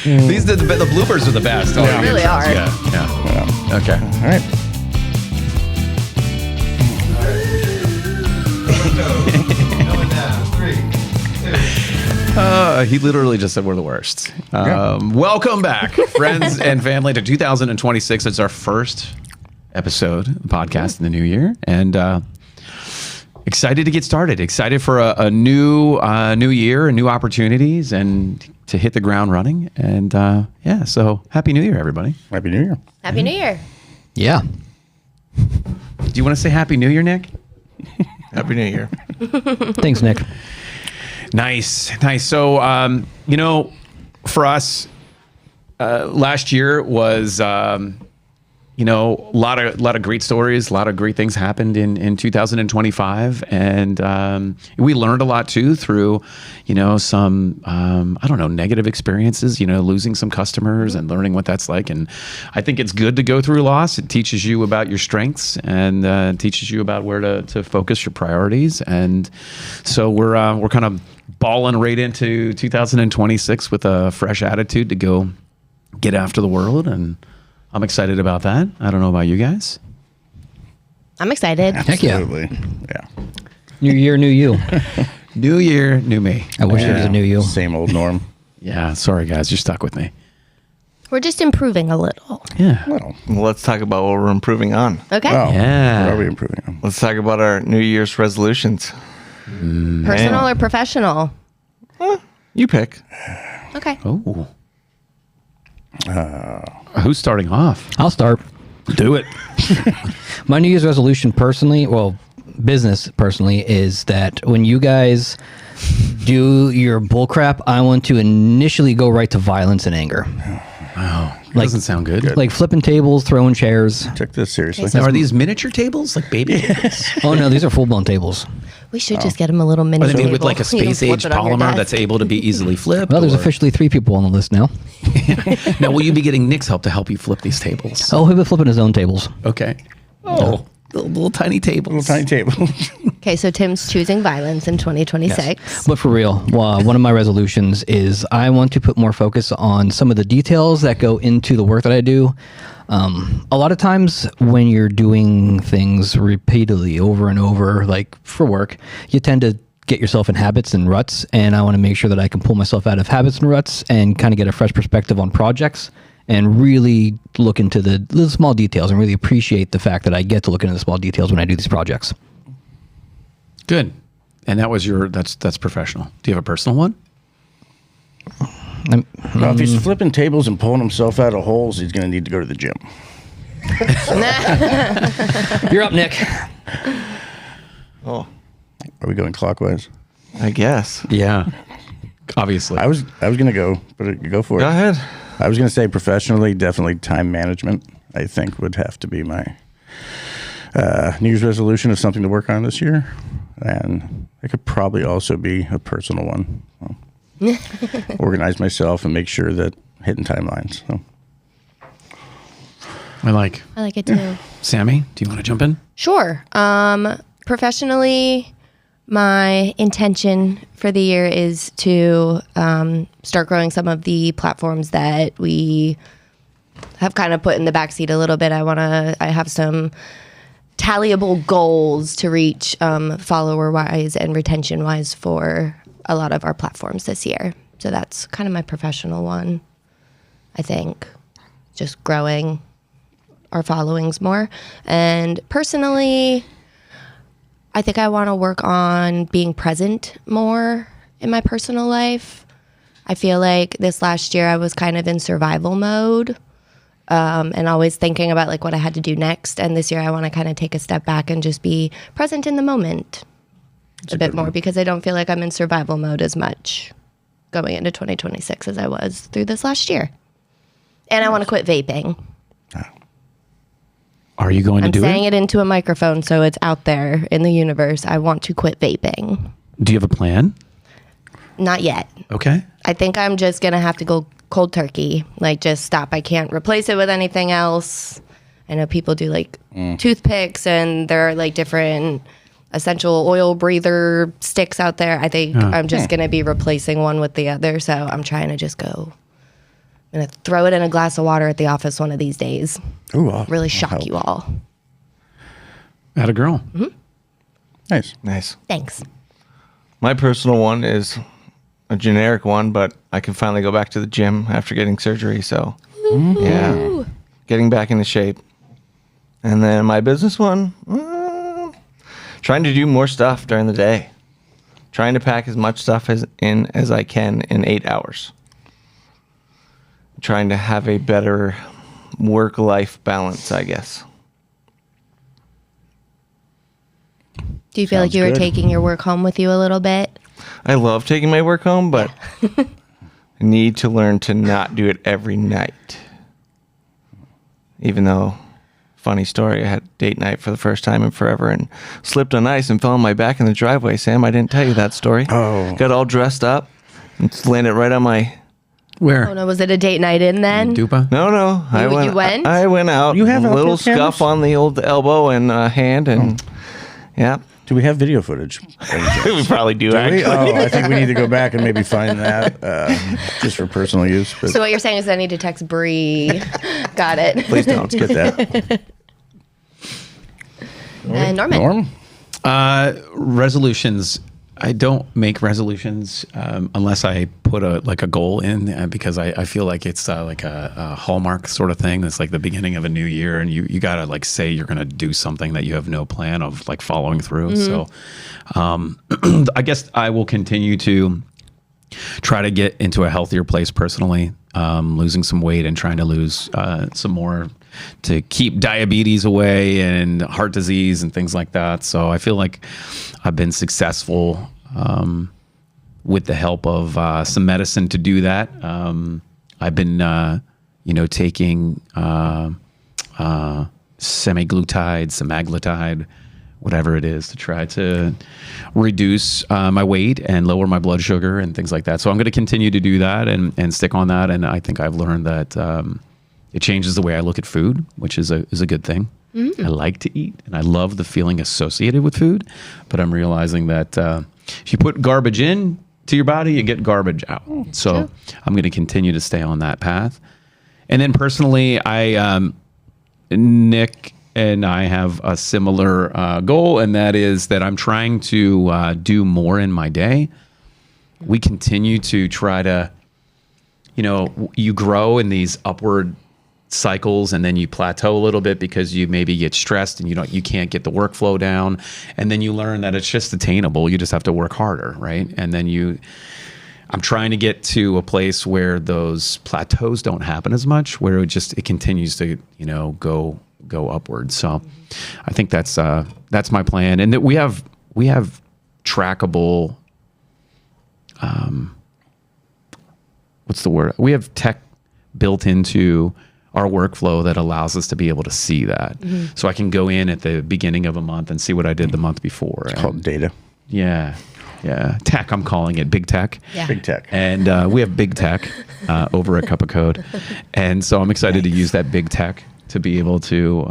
These the bloopers are the best. They really are. Yeah. Okay. All right. He literally just said we're the worst. Welcome back, friends and family, to 2026. It's our first episode of the podcast in the new year, and excited to get started. Excited for a new year and new opportunities, and to hit the ground running. And so happy New Year, everybody. Happy New Year. Happy New Year. Yeah. Do you want to say Happy New Year, Nick? Happy New Year. Thanks, Nick. Nice. So, for us, last year was, a lot of great stories, a lot of great things happened in 2025. And we learned a lot, too, through, some, negative experiences, losing some customers and learning what that's like. And I think it's good to go through loss. It teaches you about your strengths and teaches you about where to focus your priorities. And so we're kind of balling right into 2026 with a fresh attitude to go get after the world, and I'm excited about that. I don't know about you guys. I'm excited. Heck yeah. Absolutely. Yeah. New year, new you. New year, new me. I wish it was a new you. Same old Norm. Yeah, sorry guys, you're stuck with me. We're just improving a little. Yeah. Well, Let's talk about what we're improving on. Okay. oh, Yeah. What are we improving on? Let's talk about our New Year's resolutions. Personal or professional? You pick. Okay. Oh. Who's starting off? I'll start. Do it. My New Year's resolution business personally, is that when you guys do your bullcrap, I want to initially go right to violence and anger. Wow. Like- Doesn't sound good. Like flipping tables, throwing chairs. Take this seriously. Now, are these miniature tables, like baby tables? Oh no, these are full-blown tables. We should just get him a little mini Are they made table. with like a You can space-age flip it on your polymer desk. that's able to be easily flipped? Well, there's or- officially 3 people on the list now. Now, will you be getting Nick's help to help you flip these tables? Oh, he'll be flipping his own tables. Okay. Oh, little tiny tables. Little tiny table. Okay, so Tim's choosing violence in 2026. But for real, one of my resolutions is I want to put more focus on some of the details that go into the work that I do. A lot of times when you're doing things repeatedly over and over, like for work, you tend to get yourself in habits and ruts. And I want to make sure that I can pull myself out of habits and ruts and kind of get a fresh perspective on projects and really look into the little small details and really appreciate the fact that I get to look into the small details when I do these projects. Good. And that was that's professional. Do you have a personal one? Well, if he's flipping tables and pulling himself out of holes, he's going to need to go to the gym. You're up, Nick. Oh, Are we going clockwise? I guess. Yeah. Obviously. I was going to go, but go for it. Go ahead. I was going to say professionally, definitely time management, I think would have to be my New Year's resolution of something to work on this year. And it could probably also be a personal one. Organize myself and make sure that hitting timelines. So. I like. it too. Sammy, do you want to jump in? Sure. Professionally, my intention for the year is to start growing some of the platforms that we have kind of put in the backseat a little bit. I have some tallyable goals to reach follower-wise and retention-wise for a lot of our platforms this year. So that's kind of my professional one, I think. Just growing our followings more. And personally, I think I want to work on being present more in my personal life. I feel like this last year I was kind of in survival mode and always thinking about like what I had to do next. And this year I want to kind of take a step back and just be present in the moment a bit more because I don't feel like I'm in survival mode as much going into 2026 as I was through this last year. And I want to quit vaping. Are you going to I'm do saying it? it into a microphone so it's out there in the universe. I want to quit vaping. Do you have a plan? Not yet. Okay. I think I'm just going to have to go cold turkey, like just stop. I can't replace it with anything else. I know people do like toothpicks and there are like different essential oil breather sticks out there. I think I'm just going to be replacing one with the other. So I'm trying to just go I'm going to throw it in a glass of water at the office one of these days. Ooh, Really shock you all. Atta girl. Nice. Nice. Thanks. My personal one is a generic one, but I can finally go back to the gym after getting surgery. So, yeah, getting back into shape. And then my business one, trying to do more stuff during the day. Trying to pack as much stuff as I can in 8 hours. Trying to have a better work-life balance, I guess. Do you feel like Sounds you were good. taking your work home with you a little bit? I love taking my work home, but I need to learn to not do it every night. Even though, funny story, I had date night for the first time in forever and slipped on ice and fell on my back in the driveway. Sam, I didn't tell you that story. Oh. Got all dressed up and landed right on my... Where? Oh no, was it a date night in then? Dupa? No. You went? I went out. You have a little outdoor cameras? scuff on the old elbow and hand, and yeah, Do we have video footage? we probably do. Do we? Actually, Oh, I think we need to go back and maybe find that just for personal use. But So what you're saying is I need to text Bree. Got it. please don't. let's get that. And Norman. Norm? Resolutions. I don't make resolutions unless I put a goal in because I feel like it's like a hallmark sort of thing. It's like the beginning of a new year, and you gotta like say you're gonna do something that you have no plan of like following through. So I guess I will continue to try to get into a healthier place personally, losing some weight and trying to lose some more to keep diabetes away and heart disease and things like that. So I feel like I've been successful with the help of some medicine to do that. I've been, taking semaglutide, semaglutide, whatever it is, to try to reduce my weight and lower my blood sugar and things like that. So I'm going to continue to do that and stick on that. And I think I've learned that it changes the way I look at food, which is a good thing. I like to eat, and I love the feeling associated with food. But I'm realizing that if you put garbage in to your body, you get garbage out. So I'm going to continue to stay on that path. And then personally, Nick and I have a similar goal, and that is that I'm trying to do more in my day. We continue to try to, you grow in these upward cycles, and then you plateau a little bit because you maybe get stressed and you can't get the workflow down, and then you learn that it's just attainable. You just have to work harder, right? And then I'm trying to get to a place where those plateaus don't happen as much, where it continues to go upward. So I think that's my plan, and that we have trackable. What's the word? We have tech built into our workflow that allows us to be able to see that. So I can go in at the beginning of a month and see what I did the month before. It's called data. Yeah. Tech, I'm calling it big tech. Yeah. Big tech. And we have big tech over at Cup of Code. And so I'm excited to use that big tech to be able to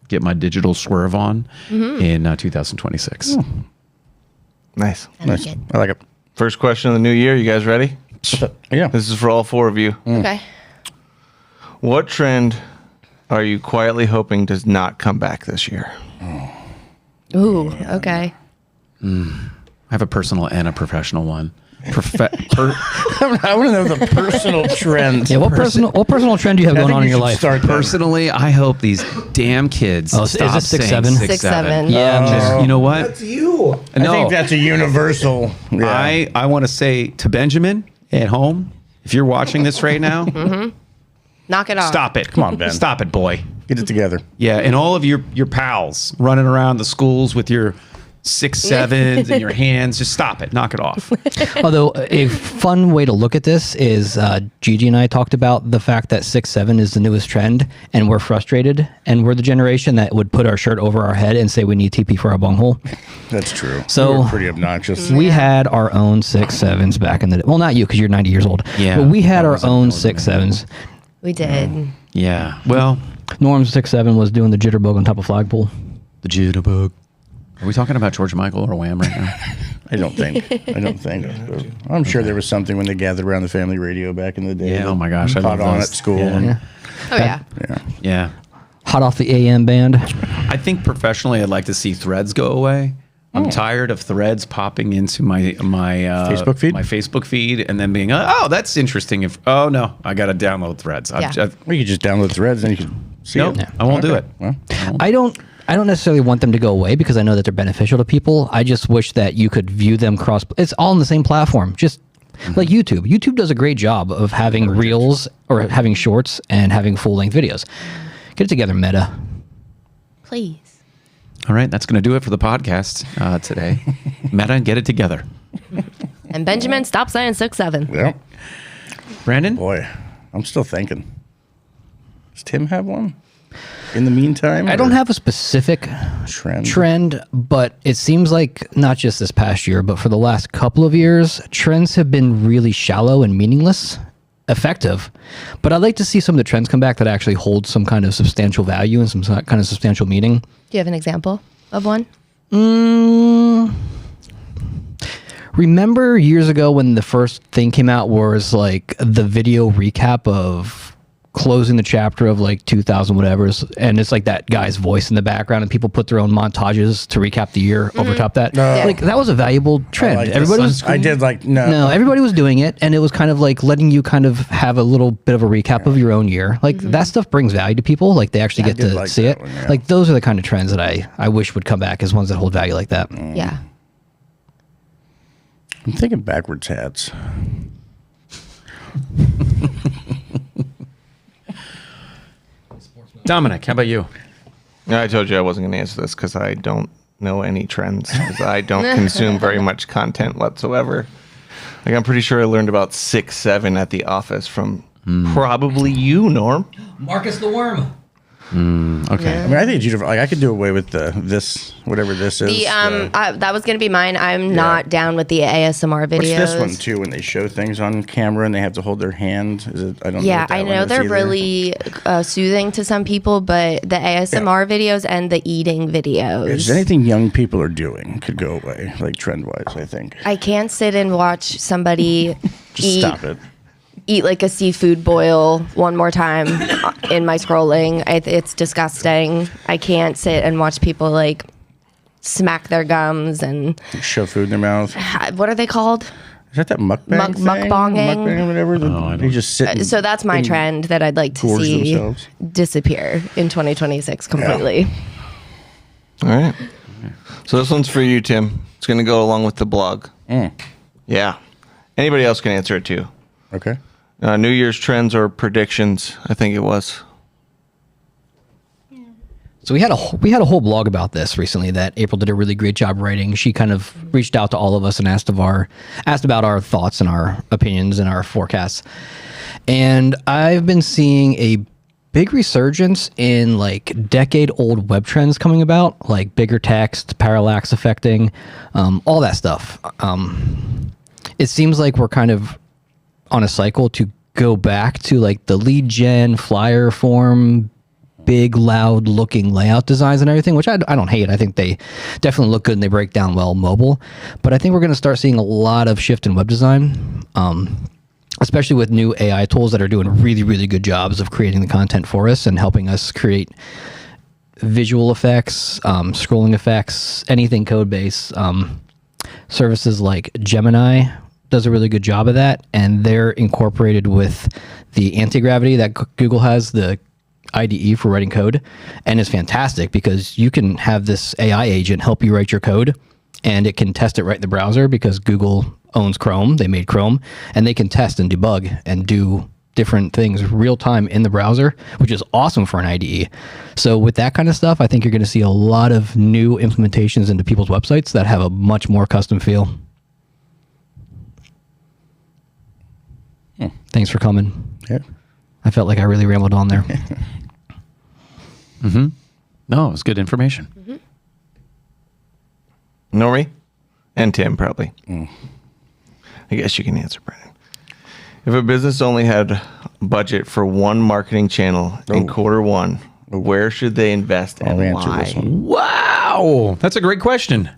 get my digital swerve on in 2026. nice. Nice. it. I like it. First question of the new year. You guys ready? Yeah. This is for all four of you. Okay. What trend are you quietly hoping does not come back this year? Ooh, okay. I have a personal and a professional one. I want to know the personal trends. Yeah, what personal trend do you have going on in your life? Start Personally, I hope these damn kids Oh, is stop this 6'7"? saying 6'7". Yeah, Just, you know what? That's you. I think that's a universal. Yeah. I want to say to Benjamin at home, if you're watching this right now, Knock it off. stop it. Come on, Ben. Stop it, boy. Get it together. Yeah, and all of your pals running around the schools with your 6'7" in your hands, just stop it. Knock it off. Although a fun way to look at this is Gigi and I talked about the fact that 6'7" is the newest trend, and we're frustrated, and we're the generation that would put our shirt over our head and say we need TP for our bunghole. That's true. So- We're pretty obnoxious. We had our own 6'7s back in the day. Well, not you because you're 90 years old. Yeah, But we had that our was a- own that was a- 6'7s. We did. Yeah. Well, Norm's 6'7 was doing the jitterbug on top of flagpole. the jitterbug. Are we talking about George Michael or Wham right now? I don't think. But I'm sure there was something when they gathered around the family radio back in the day. Yeah, oh my gosh, I Caught love on those. at school. Yeah. And, Oh yeah. Yeah. Hot off the AM band. I think professionally, I'd like to see threads go away. I'm tired of threads popping into my Facebook feed? my Facebook feed, and then being, oh, that's interesting. Oh no, I got to download threads. Yeah. well, you could just download Threads and you can see Nope, it. I won't do it. Well, I don't necessarily want them to go away because I know that they're beneficial to people. I just wish that you could view them cross. It's all on the same platform. Just like YouTube. YouTube does a great job of having reels or having shorts and having full length videos. Get it together, Meta. Please. All right, that's going to do it for the podcast today. Meta, get it together. And Benjamin, stop saying 6'7". yeah. Brandon? Boy, I'm still thinking. Does Tim have one? In the meantime? I don't have a specific trend, but it seems like not just this past year, but for the last couple of years, trends have been really shallow and meaningless, effective. But I'd like to see some of the trends come back that actually hold some kind of substantial value and some kind of substantial meaning. Do you have an example of one? Remember years ago when the first thing came out was like the video recap of closing the chapter of like 2000 whatever's, and it's like that guy's voice in the background and people put their own montages to recap the year over top that. Like that was a valuable trend. like Everybody was I did like no. everybody was doing it, and it was kind of like letting you kind of have a little bit of a recap of your own year. Like that stuff brings value to people. Like they actually get did to like see that it. one, yeah. Like those are the kind of trends that I wish would come back as ones that hold value like that. Yeah. I'm thinking backwards hats. Dominic, how about you? I told you I wasn't going to answer this because I don't know any trends. 'Cause I don't consume very much content whatsoever. Like I'm pretty sure I learned about 6'7" at the office from probably you, Norm. Marcus the Worm. Okay. I mean, I think it's beautiful. Like I could do away with this, whatever this is. That was gonna be mine. I'm not down with the ASMR videos. What's this one too? When they show things on camera and they have to hold their hand. Is it? I don't know. Yeah, what that I one know is they're either. really soothing to some people, but the ASMR videos and the eating videos. Is anything young people are doing could go away, like trend wise. I think. I can't sit and watch somebody Just stop it. eat like a seafood boil one more time in my scrolling. It's disgusting. I can't sit and watch people like smack their gums and Shove food in their mouth. what are they called? Is that mukbang thing? Mukbanging? Mukbang, whatever. They just sit. And So that's my trend that I'd like to gorge see themselves. disappear in 2026 completely. All right. So this one's for you, Tim. It's going to go along with the blog. Yeah. Anybody else can answer it too. Okay. New Year's trends or predictions, I think it was. So we had a whole blog about this recently that April did a really great job writing. She kind of reached out to all of us and asked about our thoughts and our opinions and our forecasts. And I've been seeing a big resurgence in like decade-old web trends coming about, like bigger text, parallax affecting, all that stuff. It seems like we're kind of on a cycle to go back to like the lead gen flyer form, big, loud looking layout designs and everything, which I don't hate. I think they definitely look good and they break down well mobile. But I think we're going to start seeing a lot of shift in web design, especially with new AI tools that are doing really, really good jobs of creating the content for us and helping us create visual effects, scrolling effects, anything code based. Services like Gemini does a really good job of that, and they're incorporated with the anti-gravity that Google has, the IDE for writing code, and it's fantastic because you can have this AI agent help you write your code, and it can test it right in the browser because Google owns Chrome. They made Chrome, and they can test and debug and do different things real time in the browser, which is awesome for an IDE. So with that kind of stuff, I think you're going to see a lot of new implementations into people's websites that have a much more custom feel. Thanks for coming. Yeah. I felt like I really rambled on there. No, it was good information. Normy and Tim, probably. I guess you can answer, Brandon. If a business only had budget for one marketing channel in quarter one, where should they invest and I'll answer why? this one. Wow, that's a great question.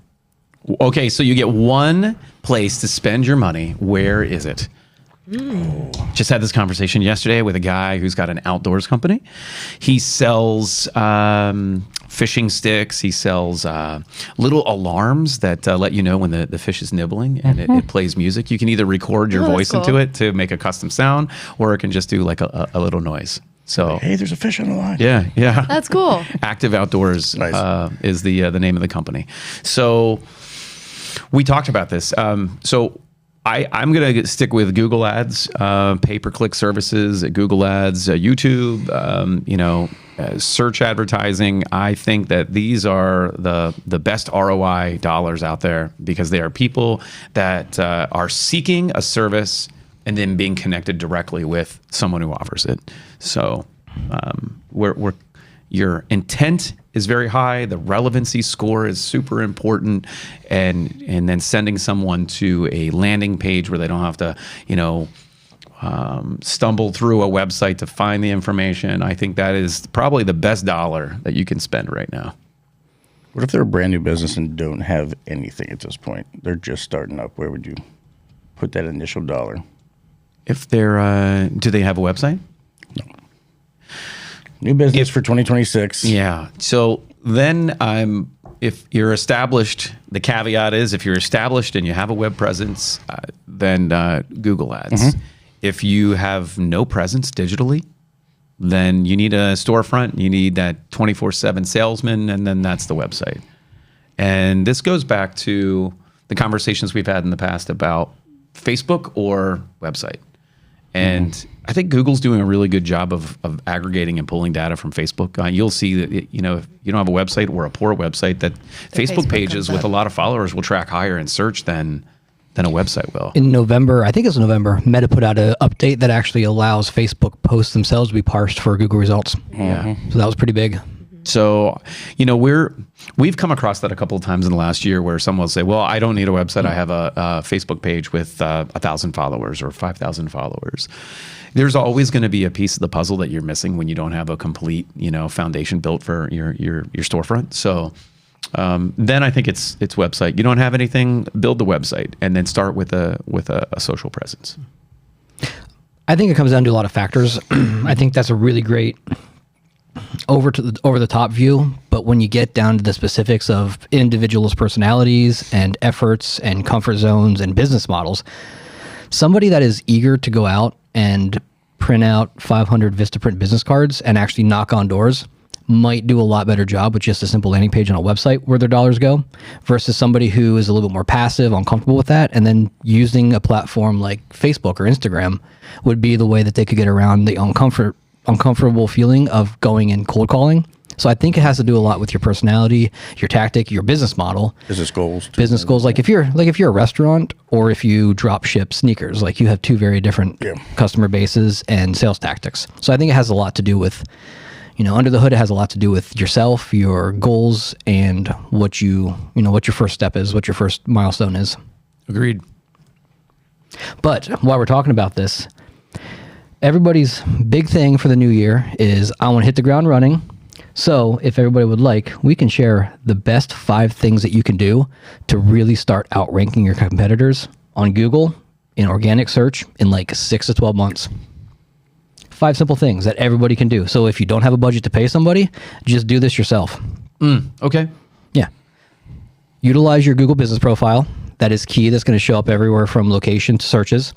Okay, so you get one place to spend your money. Where is it? Just had this conversation yesterday with a guy who's got an outdoors company. He sells fishing sticks. He sells little alarms that let you know when the fish is nibbling, and it plays music. You can either record your voice into it to make a custom sound, or it can just do like a little noise. So Hey, there's a fish on the line. yeah. That's cool. Active Outdoors Nice. is the name of the company. So we talked about this. So I'm going to stick with Google Ads, pay-per-click services, Google Ads, YouTube, search advertising. I think that these are the best ROI dollars out there because they are people that are seeking a service and then being connected directly with someone who offers it. So your intent is very high. The relevancy score is super important, and then sending someone to a landing page where they don't have to, stumble through a website to find the information. I think that is probably the best dollar that you can spend right now. What if they're a brand new business and don't have anything at this point? They're just starting up. Where would you put that initial dollar? If they're, do they have a website? New business for 2026. Yeah. So then if you're established, the caveat is if you're established and you have a web presence, then Google Ads. If you have no presence digitally, then you need a storefront, you need that 24/7 salesman, and then that's the website. And this goes back to the conversations we've had in the past about Facebook or website. And I think Google's doing a really good job of aggregating and pulling data from Facebook. You'll see that, if you don't have a website or a poor website, that Facebook pages with a lot of followers will track higher in search than a website will. In November, I think it's November, Meta put out an update that actually allows Facebook posts themselves to be parsed for Google results. Yeah. So that was pretty big. So, we've come across that a couple of times in the last year where someone will say, well, I don't need a website. I have a Facebook page with 1,000 followers or 5,000 followers. There's always going to be a piece of the puzzle that you're missing when you don't have a complete, foundation built for your storefront. So then I think it's website. You don't have anything, build the website and then start with a social presence. I think it comes down to a lot of factors. I think that's a really great over the top view, but when you get down to the specifics of individuals' personalities and efforts and comfort zones and business models, somebody that is eager to go out and print out 500 Vistaprint business cards and actually knock on doors might do a lot better job with just a simple landing page on a website where their dollars go versus somebody who is a little bit more passive, uncomfortable with that, and then using a platform like Facebook or Instagram would be the way that they could get around the uncomfortable feeling of going and cold calling. So I think it has to do a lot with your personality, your tactic, your business model, Business goals. business goals. Like if you're a restaurant or if you drop ship sneakers, like you have two very different customer bases and sales tactics. So I think it has a lot to do with, under the hood, it has a lot to do with yourself, your goals, and what what your first step is, what your first milestone is. Agreed. But while we're talking about this, everybody's big thing for the new year is I want to hit the ground running. So if everybody would like, we can share the best 5 things that you can do to really start outranking your competitors on Google in organic search in like 6 to 12 months. 5 simple things that everybody can do. So if you don't have a budget to pay somebody, just do this yourself. Okay. Yeah. Utilize your Google business profile. That is key. That's going to show up everywhere from location to searches.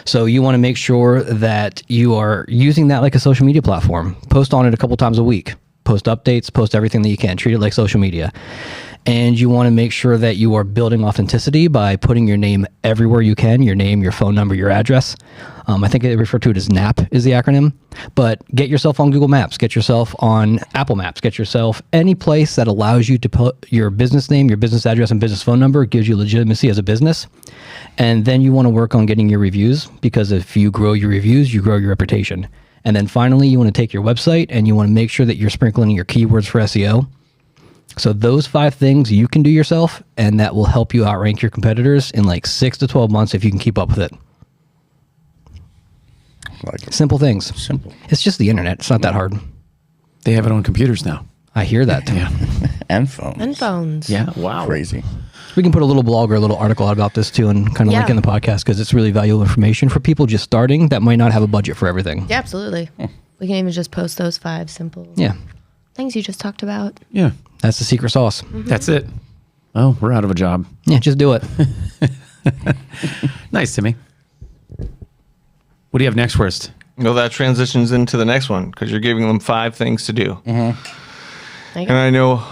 So you want to make sure that you are using that like a social media platform. Post on it a couple times a week. Post updates, post everything that you can. Treat it like social media. And you want to make sure that you are building authenticity by putting your name everywhere you can, your name, your phone number, your address. I think they refer to it as NAP is the acronym. But get yourself on Google Maps. Get yourself on Apple Maps. Get yourself any place that allows you to put your business name, your business address, and business phone number. It gives you legitimacy as a business. And then you want to work on getting your reviews, because if you grow your reviews, you grow your reputation. And then finally, you want to take your website and you want to make sure that you're sprinkling your keywords for SEO. So those 5 things you can do yourself, and that will help you outrank your competitors in like 6 to 12 months if you can keep up with it. Like it. Simple things. Simple. It's just the internet. It's not that hard. They have it on computers now. I hear that. Yeah. And phones. And phones. Yeah. Wow. Crazy. We can put a little blog or a little article out about this too, and kind of link in the podcast, because it's really valuable information for people just starting that might not have a budget for everything. Yeah, absolutely. We can even just post those 5 simple things you just talked about. Yeah. That's the secret sauce. That's it. Oh, we're out of a job. Yeah, just do it. Nice, Timmy. What do you have next for us? Well, that transitions into the next one, because you're giving them 5 things to do. And I know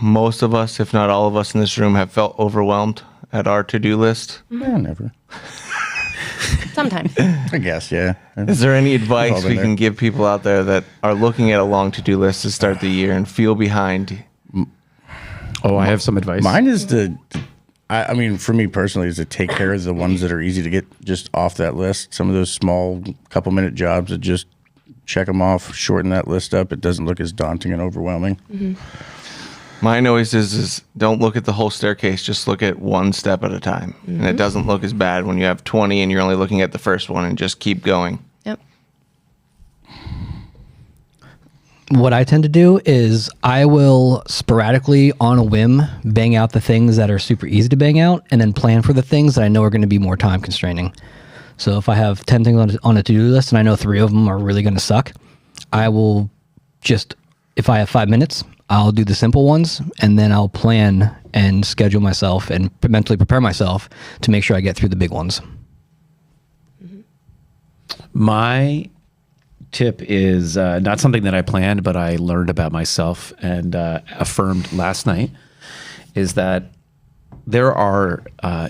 most of us, if not all of us in this room, have felt overwhelmed at our to-do list. No, never. Sometimes. I guess, yeah. Is there any advice all been we there. can give people out there that are looking at a long to-do list to start the year and feel behind? Oh, I have some advice. Mine is I mean, for me personally, is to take care of the ones that are easy to get just off that list. Some of those small couple-minute jobs that just check them off, shorten that list up. It doesn't look as daunting and overwhelming. Mine always is don't look at the whole staircase, just look at one step at a time. And it doesn't look as bad when you have 20 and you're only looking at the first one, and just keep going. Yep. What I tend to do is I will sporadically, on a whim, bang out the things that are super easy to bang out, and then plan for the things that I know are going to be more time constraining. So if I have 10 things on a to-do list and I know 3 of them are really going to suck, I will just, if I have 5 minutes, I'll do the simple ones, and then I'll plan and schedule myself and mentally prepare myself to make sure I get through the big ones. My tip is not something that I planned, but I learned about myself and affirmed last night, is that there are,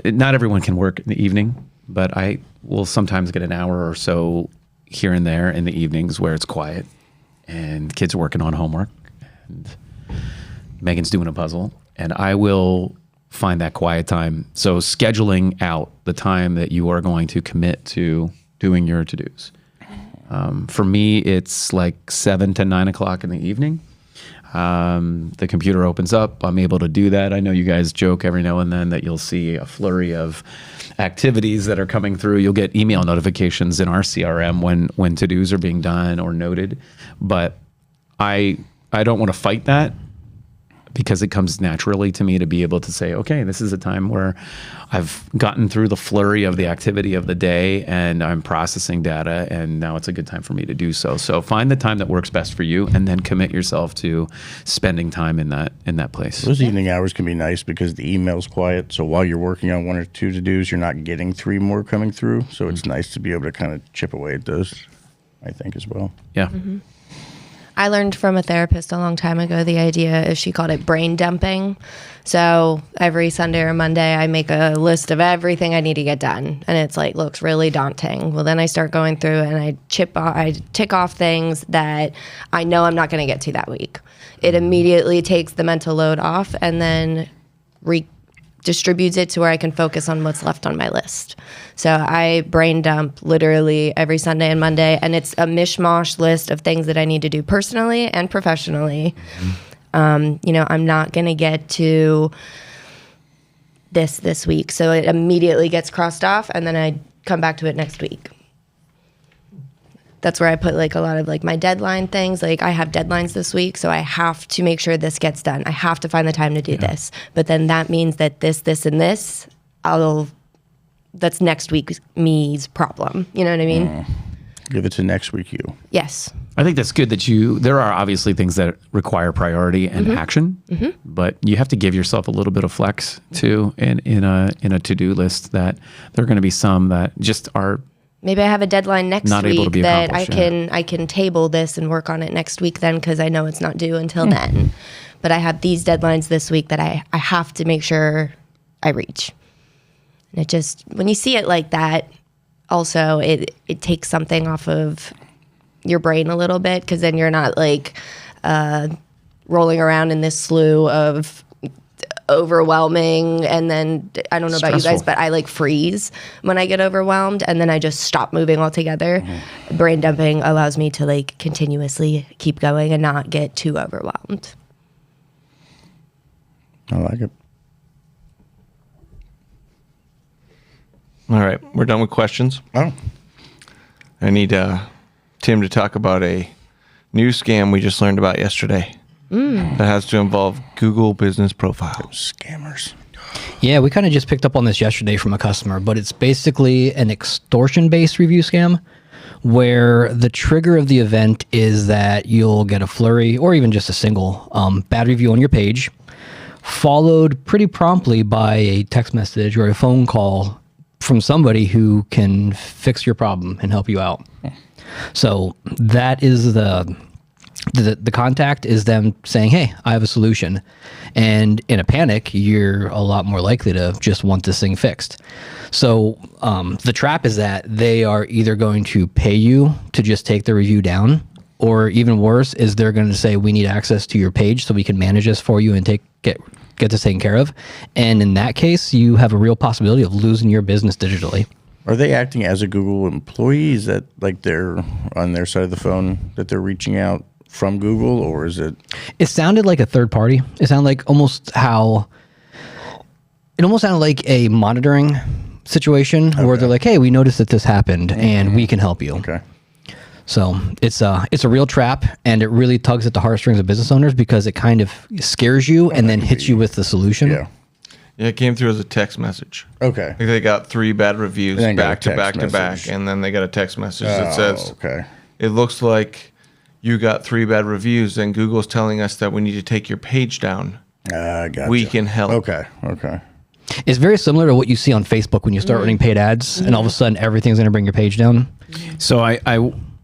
not everyone can work in the evening, but I will sometimes get an hour or so here and there in the evenings where it's quiet and kids are working on homework and Megan's doing a puzzle, and I will find that quiet time. So scheduling out the time that you are going to commit to doing your to-dos. For me, it's like 7 to 9 o'clock in the evening. The computer opens up. I'm able to do that. I know you guys joke every now and then that you'll see a flurry of activities that are coming through. You'll get email notifications in our CRM when to-dos are being done or noted. But I don't want to fight that, because it comes naturally to me to be able to say, okay, this is a time where I've gotten through the flurry of the activity of the day and I'm processing data, and now it's a good time for me to do so. So find the time that works best for you, and then commit yourself to spending time in that place. Those evening hours can be nice because the email's quiet. So while you're working on 1 or 2 to-dos, you're not getting 3 more coming through. So it's nice to be able to kind of chip away at those, I think, as well. Yeah. I learned from a therapist a long time ago the idea, she called it brain dumping. So every Sunday or Monday, I make a list of everything I need to get done, and it's like looks really daunting. Well, then I start going through and I tick off things that I know I'm not going to get to that week. It immediately takes the mental load off, and then distributes it to where I can focus on what's left on my list. So I brain dump literally every Sunday and Monday, and it's a mishmash list of things that I need to do personally and professionally. I'm not going to get to this week. So it immediately gets crossed off, and then I come back to it next week. That's where I put like a lot of like my deadline things. Like I have deadlines this week, so I have to make sure this gets done. I have to find the time to do this. But then that means that this, and this, that's next week's me's problem. You know what I mean? Give it to next week, you. Yes. I think that's good that there are obviously things that require priority and action, but you have to give yourself a little bit of flex too in a to-do list, that there are going to be some that just are maybe I have a deadline next not able to week be that I accomplished, can table this and work on it next week then, because I know it's not due until then. But I have these deadlines this week that I have to make sure I reach. And it just, when you see it like that, also it takes something off of your brain a little bit, because then you're not like rolling around in this slew of overwhelming, and then I don't know about you guys, but I like freeze when I get overwhelmed, and then I just stop moving altogether. Brain dumping allows me to like continuously keep going and not get too overwhelmed. I like it. All right, we're done with questions. Oh, I need Tim to talk about a new scam we just learned about yesterday that has to involve Google Business Profile. scammers. Yeah, we kind of just picked up on this yesterday from a customer, but it's basically an extortion-based review scam where the trigger of the event is that you'll get a flurry or even just a single bad review on your page, followed pretty promptly by a text message or a phone call from somebody who can fix your problem and help you out. So that is the contact is them saying, hey, I have a solution. And in a panic, you're a lot more likely to just want this thing fixed. So the trap is that they are either going to pay you to just take the review down, or even worse is they're going to say, we need access to your page so we can manage this for you and get this taken care of. And in that case, you have a real possibility of losing your business digitally. Are they acting as a Google employee? Is that like they're on their side of the phone that they're reaching out from Google, or is it? It sounded like a third party. It sounded like almost sounded like a monitoring situation where they're like, hey, we noticed that this happened and we can help you. Okay. So it's a real trap, and it really tugs at the heartstrings of business owners because it kind of scares you and then hits you with the solution. Yeah. Yeah, it came through as a text message. Okay. Like they got 3 bad reviews And then got a back to back text to back, message. and then they got a text message that says, okay. it looks like you got 3 bad reviews, and Google's telling us that we need to take your page down. Gotcha. We can help. Okay. It's very similar to what you see on Facebook when you start running paid ads, and all of a sudden everything's going to bring your page down. So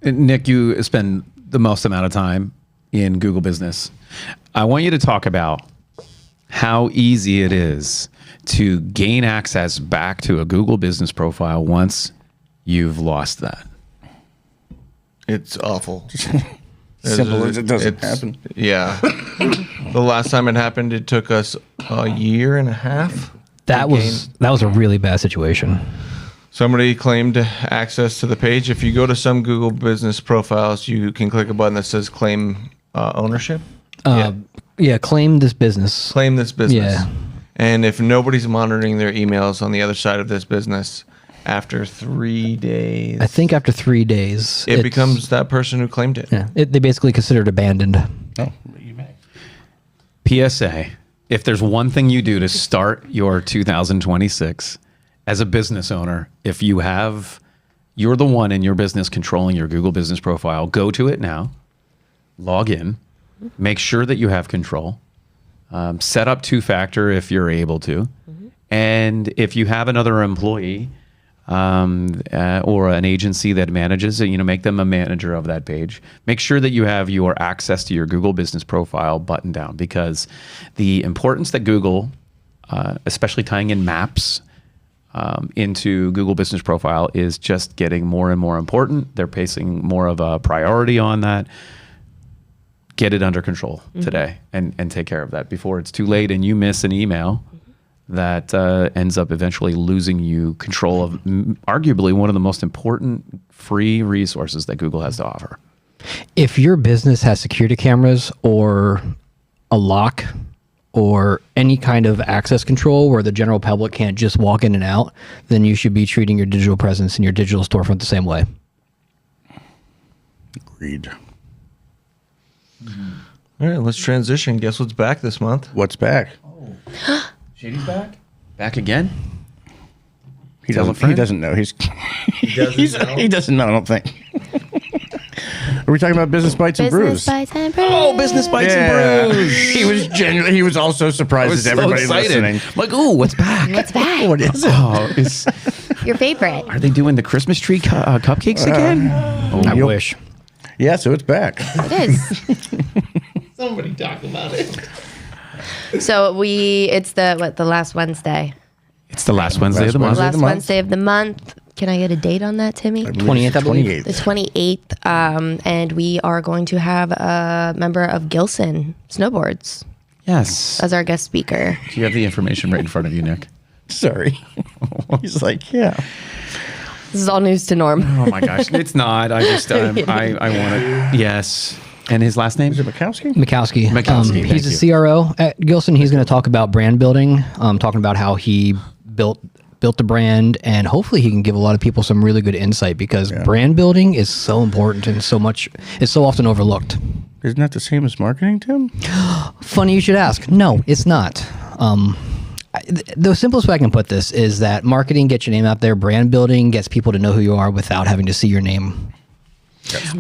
Nick, you spend the most amount of time in Google Business. I want you to talk about how easy it is to gain access back to a Google Business profile once you've lost that. It's awful. Simple as it doesn't happen. Yeah. The last time it happened, it took us a year and a half. That was a really bad situation. Somebody claimed access to the page. If you go to some Google Business profiles, you can click a button that says claim ownership. Yeah, claim this business. Claim this business. Yeah. And if nobody's monitoring their emails on the other side of this business, after 3 days, I think after 3 days, it becomes that person who claimed it. Yeah, they basically consider it abandoned. Oh, you may. PSA, if there's one thing you do to start your 2026 as a business owner, if you're the one in your business controlling your Google Business profile, go to it now, log in, make sure that you have control, set up 2-factor if you're able to. And if you have another employee or an agency that manages it, make them a manager of that page. Make sure that you have your access to your Google Business profile buttoned down, because the importance that Google, especially tying in maps into Google Business profile, is just getting more and more important. They're placing more of a priority on that. Get it under control today and take care of that before it's too late and you miss an email that ends up eventually losing you control of arguably one of the most important free resources that Google has to offer. If your business has security cameras or a lock or any kind of access control where the general public can't just walk in and out, then you should be treating your digital presence and your digital storefront the same way. Agreed. All right, let's transition. Guess what's back this month? What's back? Shady's back? Back again? He Tell a doesn't. friend. He doesn't know. He doesn't know. I don't think. Are we talking about Business Bytes and Brews? Business Bytes and Brews. Oh, Business Bytes Yeah. and Brews. He was also surprised as everybody listening. Like, ooh, what's back? What's back? What is it? Oh, Your favorite. are they doing the Christmas tree cupcakes again? I wish. Yeah, so it's back. It is. Somebody talk about it. So it's the last Wednesday. It's the last Wednesday of the month. Wednesday. Last the month. Wednesday of the month. Can I get a date on that, Timmy? 28th, I believe. The 28th. And we are going to have a member of Gilson Snowboards Yes. as our guest speaker. Do you have the information right in front of you, Nick? Sorry. He's like, yeah. This is all news to Norm. Oh my gosh, it's not. I just I want it. Yes. And his last name? Is it Mikowski? Mikowski. Mikowski, He's thank a CRO at Gilson. He's going to talk about brand building, talking about how he built the brand, and hopefully he can give a lot of people some really good insight, because brand building is so important and it's so often overlooked. Isn't that the same as marketing, Tim? Funny you should ask. No, it's not. the simplest way I can put this is that marketing gets your name out there, brand building gets people to know who you are without having to see your name.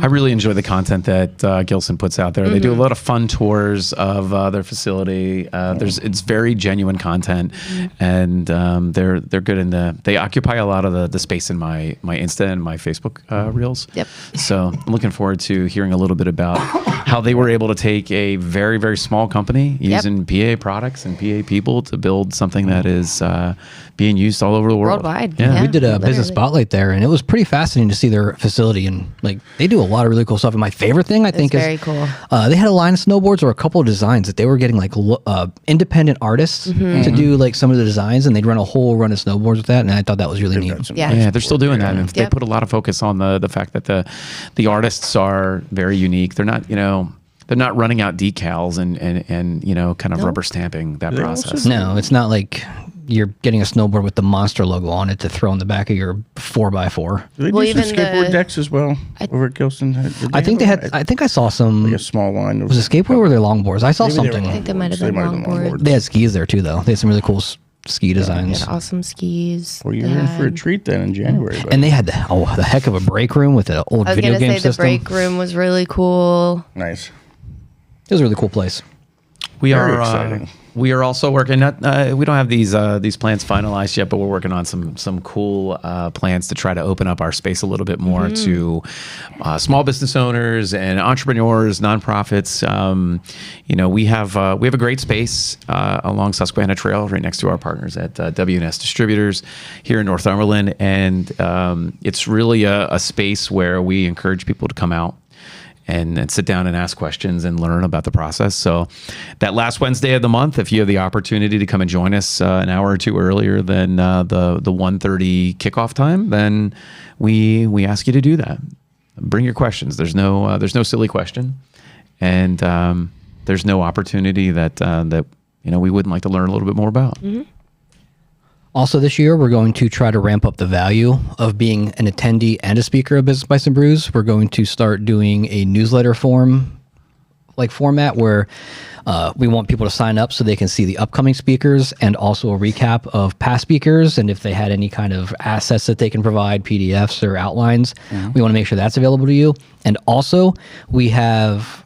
I really enjoy the content that Gilson puts out there. They do a lot of fun tours of their facility. It's very genuine content, and they're good in they occupy a lot of the space in my Insta and my Facebook reels. Yep. So I'm looking forward to hearing a little bit about how they were able to take a very, very small company using PA products and PA people to build something that is being used all over the world. Worldwide. Yeah. We did a business literally. spotlight there, and it was pretty fascinating to see their facility. And like, they do a lot of really cool stuff. And my favorite thing, I think, is very cool. They had a line of snowboards or a couple of designs that they were getting like independent artists to do like some of the designs, and they'd run a whole run of snowboards with that. And I thought that was really neat. Yeah. Yeah, they're still doing that. And they Yep. put a lot of focus on the fact that the artists are very unique. They're not, they're not running out decals and kind of rubber stamping that process. No, it's not like you're getting a snowboard with the Monster logo on it to throw in the back of your 4x4. Do they Well, do some even skateboard the- decks as well over at Gilson? I think they had. I think I saw some. like a small line. Of, Was it skateboard or their longboards? I saw Maybe they were something. I think they might have They been might have been longboard. longboards. They had skis there too, though. They had some really cool ski They designs. had awesome skis. Well, you're They in for a had- treat then in January. And they had the heck of a break room with an old I was video gonna game say the system. break room was really cool. Nice. It was a really cool place. We Very are exciting. we are also working. We don't have these plans finalized yet, but we're working on some cool plans to try to open up our space a little bit more to small business owners and entrepreneurs, nonprofits. We have a great space along Susquehanna Trail, right next to our partners at W&S Distributors here in Northumberland, and it's really a space where we encourage people to come out and sit down and ask questions and learn about the process. So that last Wednesday of the month, if you have the opportunity to come and join us an hour or two earlier than the 1:30 kickoff time, then we ask you to do that. Bring your questions. There's no silly question, and there's no opportunity that we wouldn't like to learn a little bit more about. Also, this year, we're going to try to ramp up the value of being an attendee and a speaker of Business Bytes Brews. We're going to start doing a newsletter format where we want people to sign up so they can see the upcoming speakers and also a recap of past speakers. And if they had any kind of assets that they can provide, PDFs or outlines, we want to make sure that's available to you. And also, we have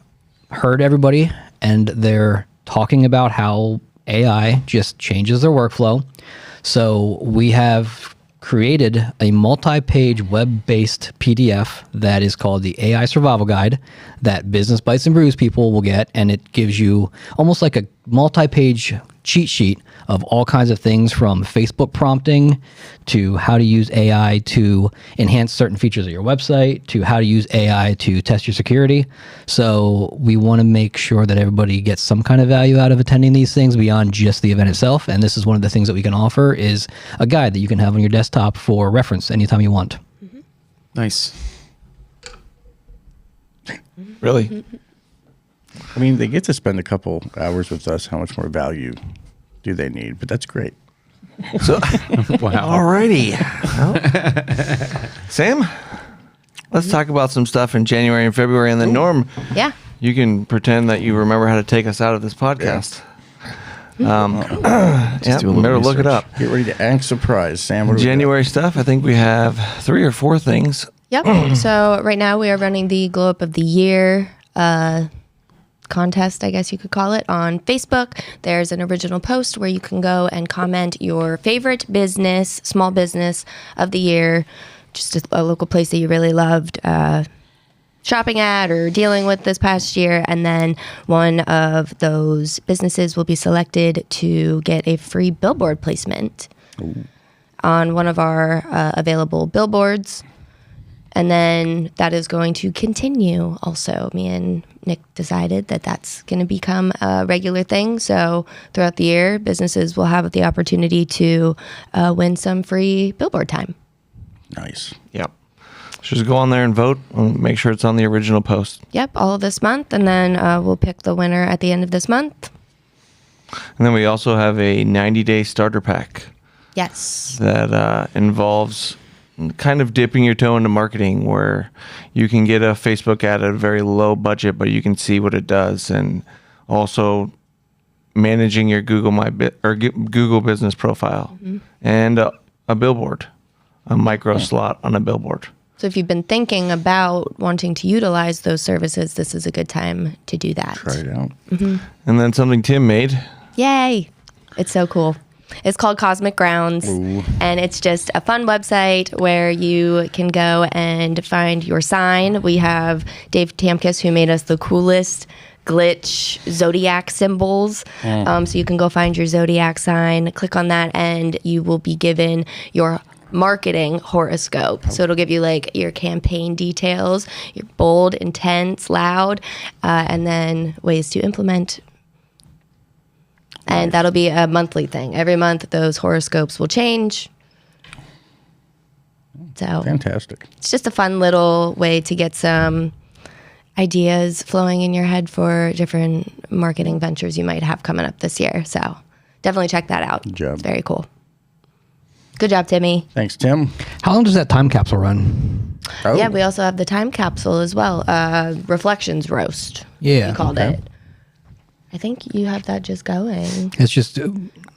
heard everybody, and they're talking about how AI just changes their workflow. So we have created a multi-page web-based PDF that is called the AI Survival Guide that Business Bytes and Brews people will get, and it gives you almost like a multi-page cheat sheet of all kinds of things, from Facebook prompting to how to use AI to enhance certain features of your website to how to use AI to test your security. So we want to make sure that everybody gets some kind of value out of attending these things beyond just the event itself. And this is one of the things that we can offer is a guide that you can have on your desktop for reference anytime you want. Nice. Really? I mean, they get to spend a couple hours with us. How much more value do they need? But that's great. So, Wow. alrighty. Well, Sam, let's talk about some stuff in January and February. And then, Norm, Yeah. you can pretend that you remember how to take us out of this podcast. do a little Remember, look it research. up. Get ready to act surprised, Sam. What do we got? January stuff, I think we have 3 or 4 things. Yep. So right now we are running the Glow Up of the Year contest, I guess you could call it, on Facebook. There's an original post where you can go and comment your favorite business, small business of the year, just a local place that you really loved shopping at or dealing with this past year. And then one of those businesses will be selected to get a free billboard placement on one of our available billboards. And then that is going to continue also. Me and Nick decided that that's going to become a regular thing. So throughout the year, businesses will have the opportunity to win some free billboard time. Nice. Yep. Just go on there and vote and make sure it's on the original post. Yep, all of this month. And then we'll pick the winner at the end of this month. And then we also have a 90-day starter pack Yes. that involves kind of dipping your toe into marketing, where you can get a Facebook ad at a very low budget, but you can see what it does, and also managing your Google business profile, and a billboard, a micro slot on a billboard. So if you've been thinking about wanting to utilize those services, this is a good time to do that. Try it out. And then something Tim made. Yay! It's so cool. It's called Cosmic Grounds, and it's just a fun website where you can go and find your sign. We have Dave Tamkis, who made us the coolest glitch zodiac symbols. So you can go find your zodiac sign, click on that, and you will be given your marketing horoscope. So it'll give you like your campaign details, your bold, intense, loud, and then ways to implement. And that'll be a monthly thing. Every month, those horoscopes will change. So Fantastic. it's just a fun little way to get some ideas flowing in your head for different marketing ventures you might have coming up this year. So definitely check that out. Good job. It's very cool. Good job, Timmy. Thanks, Tim. How long does that time capsule run? Oh, Yeah, we also have the time capsule as well. Reflections roast. Yeah, We called okay. it. I think you have that just going. It's just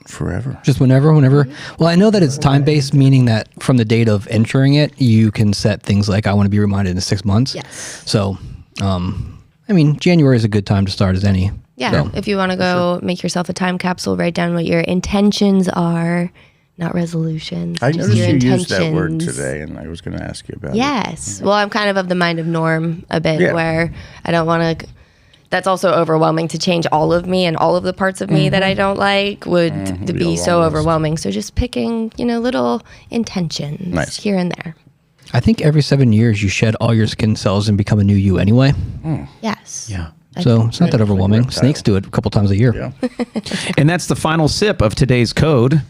forever. whenever. Well, I know that it's time based, meaning that from the date of entering it, you can set things like I want to be reminded in 6 months. Yes. So, I mean, January is a good time to start as any. Yeah, So, if you want to go make yourself a time capsule, write down what your intentions are, not resolutions. I just noticed your you intentions. used that word today, and I was going to ask you about it. Yes. Well, I'm kind of the mind of Norm a bit, Yeah. where I don't want to. That's also overwhelming to change all of me, and all of the parts of me that I don't like would be be a so long list. overwhelming. So just picking, little intentions Nice. here and there. I think every 7 years you shed all your skin cells and become a new you anyway. Yes. Yeah. So it's not that overwhelming. reptile. Snakes do it a couple times a year. Yeah. And that's the final sip of today's code.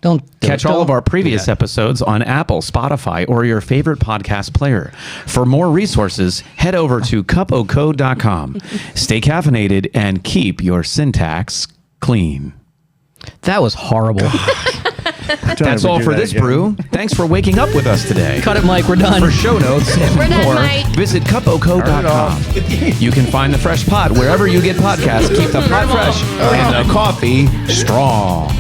Don't Catch all of our do previous that. episodes on Apple, Spotify, or your favorite podcast player. For more resources, head over to cupocode.com. Stay caffeinated and keep your syntax clean. That was horrible. That's all for this brew. Thanks for waking up with us today. Cut it, Mike. We're done. For show notes and We're done, more, Mike. visit cupocode.com. You can find the fresh pot wherever you get podcasts. Keep the pot fresh and the coffee strong.